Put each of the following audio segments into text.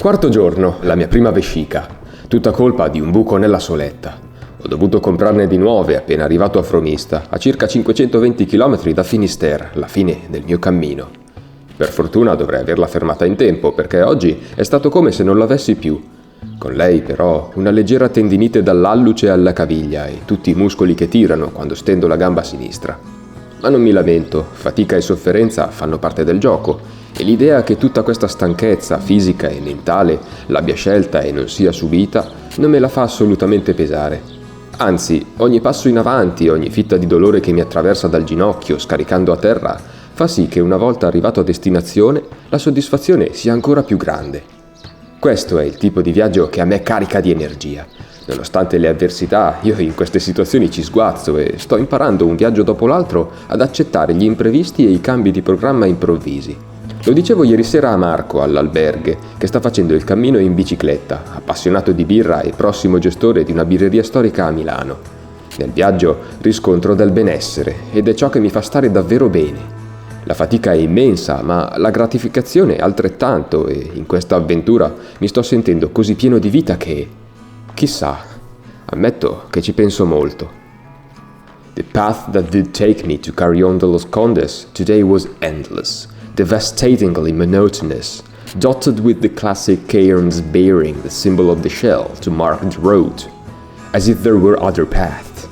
Quarto giorno, la mia prima vescica, tutta colpa di un buco nella soletta. Ho dovuto comprarne di nuove appena arrivato a Fromista, a circa 520 km da Finisterre, la fine del mio cammino. Per fortuna dovrei averla fermata in tempo, perché oggi è stato come se non l'avessi più. Con lei, però, una leggera tendinite dall'alluce alla caviglia e tutti i muscoli che tirano quando stendo la gamba sinistra. Ma non mi lamento, fatica e sofferenza fanno parte del gioco, e l'idea che tutta questa stanchezza fisica e mentale l'abbia scelta e non sia subita non me la fa assolutamente pesare. Anzi, ogni passo in avanti, ogni fitta di dolore che mi attraversa dal ginocchio scaricando a terra, fa sì che una volta arrivato a destinazione la soddisfazione sia ancora più grande. Questo è il tipo di viaggio che a me carica di energia. Nonostante le avversità, io in queste situazioni ci sguazzo e sto imparando un viaggio dopo l'altro ad accettare gli imprevisti e i cambi di programma improvvisi. Lo dicevo ieri sera a Marco all'alberghe, che sta facendo il cammino in bicicletta, appassionato di birra e prossimo gestore di una birreria storica a Milano. Nel viaggio riscontro del benessere ed è ciò che mi fa stare davvero bene. La fatica è immensa, ma la gratificazione altrettanto, e in questa avventura mi sto sentendo così pieno di vita che, chissà, ammetto che ci penso molto. The path that did take me to Carrion de los Condes today was endless, devastatingly monotonous, dotted with the classic cairns bearing the symbol of the shell to mark the road, as if there were other paths.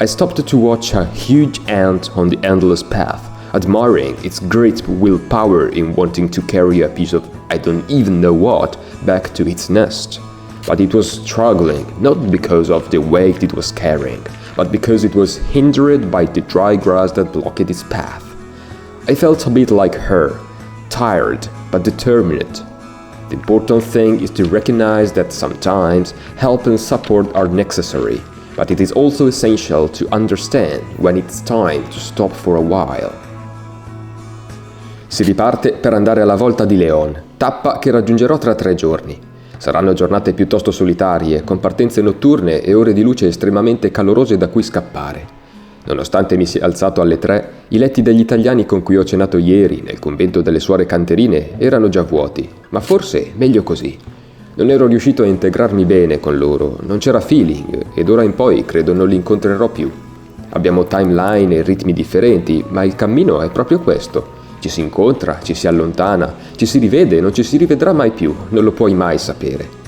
I stopped to watch a huge ant on the endless path, admiring its great willpower in wanting to carry a piece of I don't even know what back to its nest. But it was struggling, not because of the weight it was carrying, but because it was hindered by the dry grass that blocked its path. I felt a bit like her, tired but determined. The important thing is to recognize that sometimes help and support are necessary, but it is also essential to understand when it's time to stop for a while. Si riparte per andare alla Volta di León, tappa che raggiungerò tra 3 giorni. Saranno giornate piuttosto solitarie, con partenze notturne e ore di luce estremamente calorose da cui scappare. Nonostante mi sia alzato alle 3, i letti degli italiani con cui ho cenato ieri nel convento delle suore canterine erano già vuoti, ma forse meglio così. Non ero riuscito a integrarmi bene con loro, non c'era feeling ed ora in poi credo non li incontrerò più. Abbiamo timeline e ritmi differenti, ma il cammino è proprio questo. Ci si incontra, ci si allontana, ci si rivede e non ci si rivedrà mai più, non lo puoi mai sapere.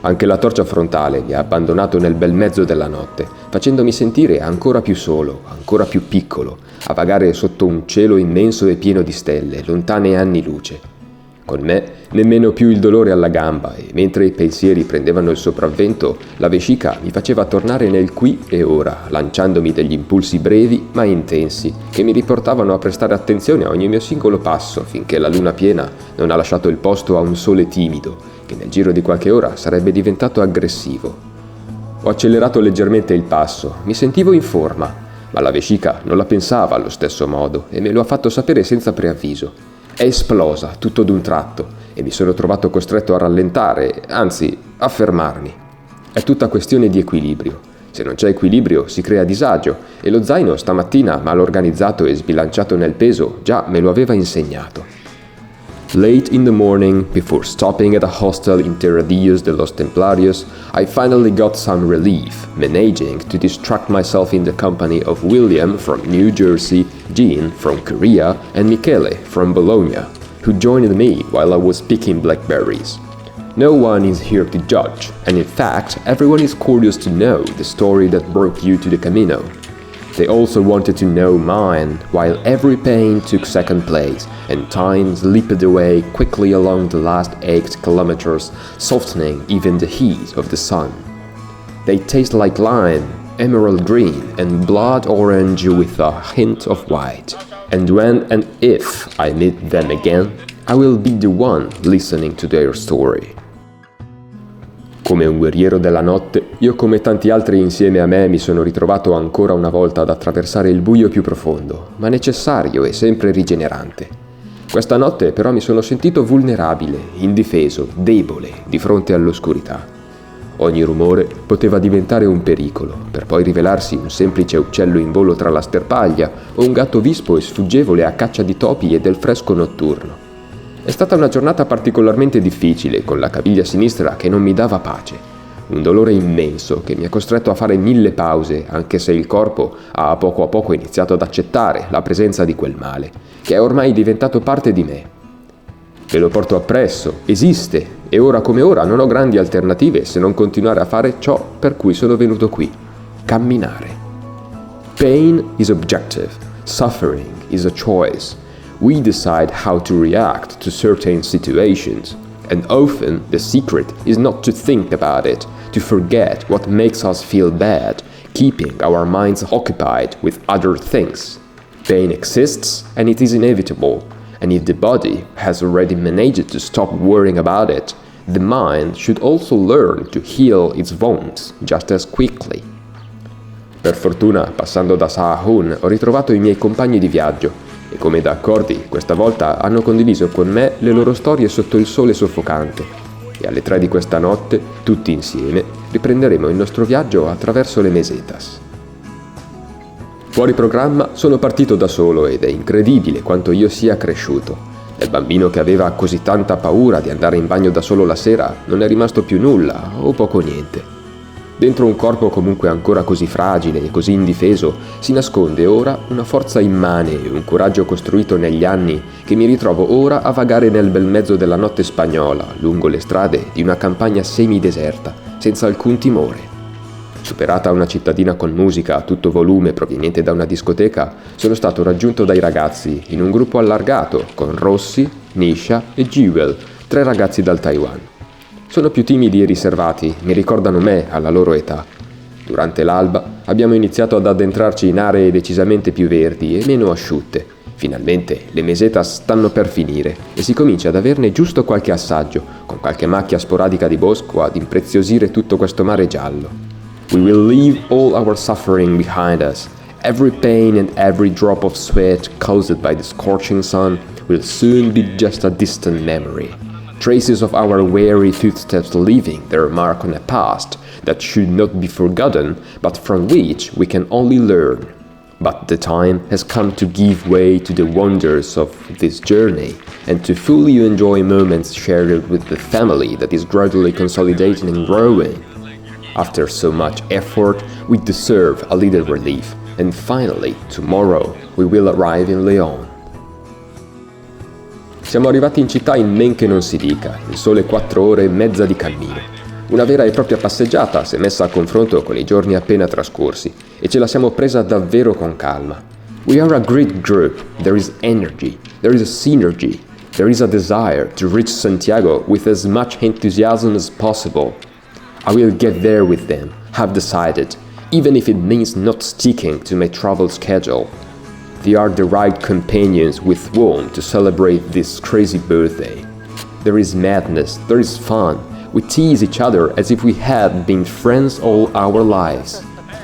Anche la torcia frontale mi ha abbandonato nel bel mezzo della notte, facendomi sentire ancora più solo, ancora più piccolo, a vagare sotto un cielo immenso e pieno di stelle, lontane anni luce. Con me nemmeno più il dolore alla gamba e mentre i pensieri prendevano il sopravvento, la vescica mi faceva tornare nel qui e ora, lanciandomi degli impulsi brevi ma intensi che mi riportavano a prestare attenzione a ogni mio singolo passo finché la luna piena non ha lasciato il posto a un sole timido che nel giro di qualche ora sarebbe diventato aggressivo. Ho accelerato leggermente il passo, mi sentivo in forma, ma la vescica non la pensava allo stesso modo e me lo ha fatto sapere senza preavviso. È esplosa tutto d'un tratto e mi sono trovato costretto a rallentare, anzi a fermarmi. È tutta questione di equilibrio. Se non c'è equilibrio si crea disagio e lo zaino stamattina mal organizzato e sbilanciato nel peso già me lo aveva insegnato. Late in the morning, before stopping at a hostel in Terradillos de los Templarios, I finally got some relief, managing to distract myself in the company of William from New Jersey, Jean from Korea, and Michele from Bologna, who joined me while I was picking blackberries. No one is here to judge, and in fact, everyone is curious to know the story that brought you to the Camino. They also wanted to know mine, while every pain took second place, and time slipped away quickly along the last 8 kilometers, softening even the heat of the sun. They taste like lime, emerald green, and blood orange with a hint of white. And when and if I meet them again, I will be the one listening to their story. Come un guerriero della notte, io come tanti altri insieme a me mi sono ritrovato ancora una volta ad attraversare il buio più profondo, ma necessario e sempre rigenerante. Questa notte però mi sono sentito vulnerabile, indifeso, debole di fronte all'oscurità. Ogni rumore poteva diventare un pericolo, per poi rivelarsi un semplice uccello in volo tra la sterpaglia o un gatto vispo e sfuggevole a caccia di topi e del fresco notturno. È stata una giornata particolarmente difficile, con la caviglia sinistra che non mi dava pace. Un dolore immenso che mi ha costretto a fare 1000 pause, anche se il corpo ha a poco iniziato ad accettare la presenza di quel male, che è ormai diventato parte di me. Ve lo porto appresso, esiste, e ora come ora non ho grandi alternative se non continuare a fare ciò per cui sono venuto qui: camminare. Pain is objective, suffering is a choice. We decide how to react to certain situations, and often the secret is not to think about it, to forget what makes us feel bad, keeping our minds occupied with other things. Pain exists and it is inevitable, and if the body has already managed to stop worrying about it, the mind should also learn to heal its wounds just as quickly. Per fortuna, passando da Sahagún, ho ritrovato i miei compagni di viaggio e, come da accordi, questa volta hanno condiviso con me le loro storie sotto il sole soffocante. E alle 3 di questa notte, tutti insieme, riprenderemo il nostro viaggio attraverso le Mesetas. Fuori programma sono partito da solo ed è incredibile quanto io sia cresciuto. Del bambino che aveva così tanta paura di andare in bagno da solo la sera non è rimasto più nulla o poco niente. Dentro un corpo comunque ancora così fragile e così indifeso si nasconde ora una forza immane e un coraggio costruito negli anni che mi ritrovo ora a vagare nel bel mezzo della notte spagnola, lungo le strade di una campagna semideserta, senza alcun timore. Superata una cittadina con musica a tutto volume proveniente da una discoteca, sono stato raggiunto dai ragazzi in un gruppo allargato con Rossi, Nisha e Jewel, 3 ragazzi dal Taiwan. Sono più timidi e riservati, mi ricordano me alla loro età. Durante l'alba abbiamo iniziato ad addentrarci in aree decisamente più verdi e meno asciutte. Finalmente le mesetas stanno per finire e si comincia ad averne giusto qualche assaggio, con qualche macchia sporadica di bosco ad impreziosire tutto questo mare giallo. We will leave all our suffering behind us. Every pain and every drop of sweat caused by the scorching sun will soon be just a distant memory. Traces of our weary footsteps leaving their mark on a past that should not be forgotten, but from which we can only learn. But the time has come to give way to the wonders of this journey and to fully enjoy moments shared with the family that is gradually consolidating and growing. After so much effort, we deserve a little relief, and finally, tomorrow, we will arrive in León. Siamo arrivati in città in men che non si dica, in sole 4 ore e mezza di cammino. Una vera e propria passeggiata se messa a confronto con i giorni appena trascorsi, e ce la siamo presa davvero con calma. We are a great group, there is energy, there is a synergy, there is a desire to reach Santiago with as much enthusiasm as possible. I will get there with them, have decided, even if it means not sticking to my travel schedule. They are the right companions with whom to celebrate this crazy birthday. There is madness, there is fun. We tease each other as if we had been friends all our lives.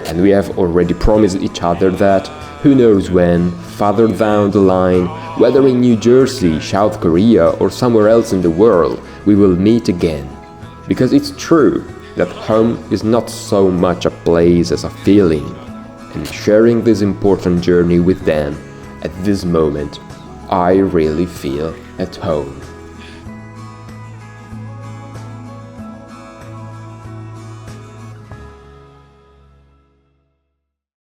And we have already promised each other that, who knows when, farther down the line, whether in New Jersey, South Korea, or somewhere else in the world, we will meet again. Because it's true that home is not so much a place as a feeling. And sharing this important journey with them, at this moment, I really feel at home.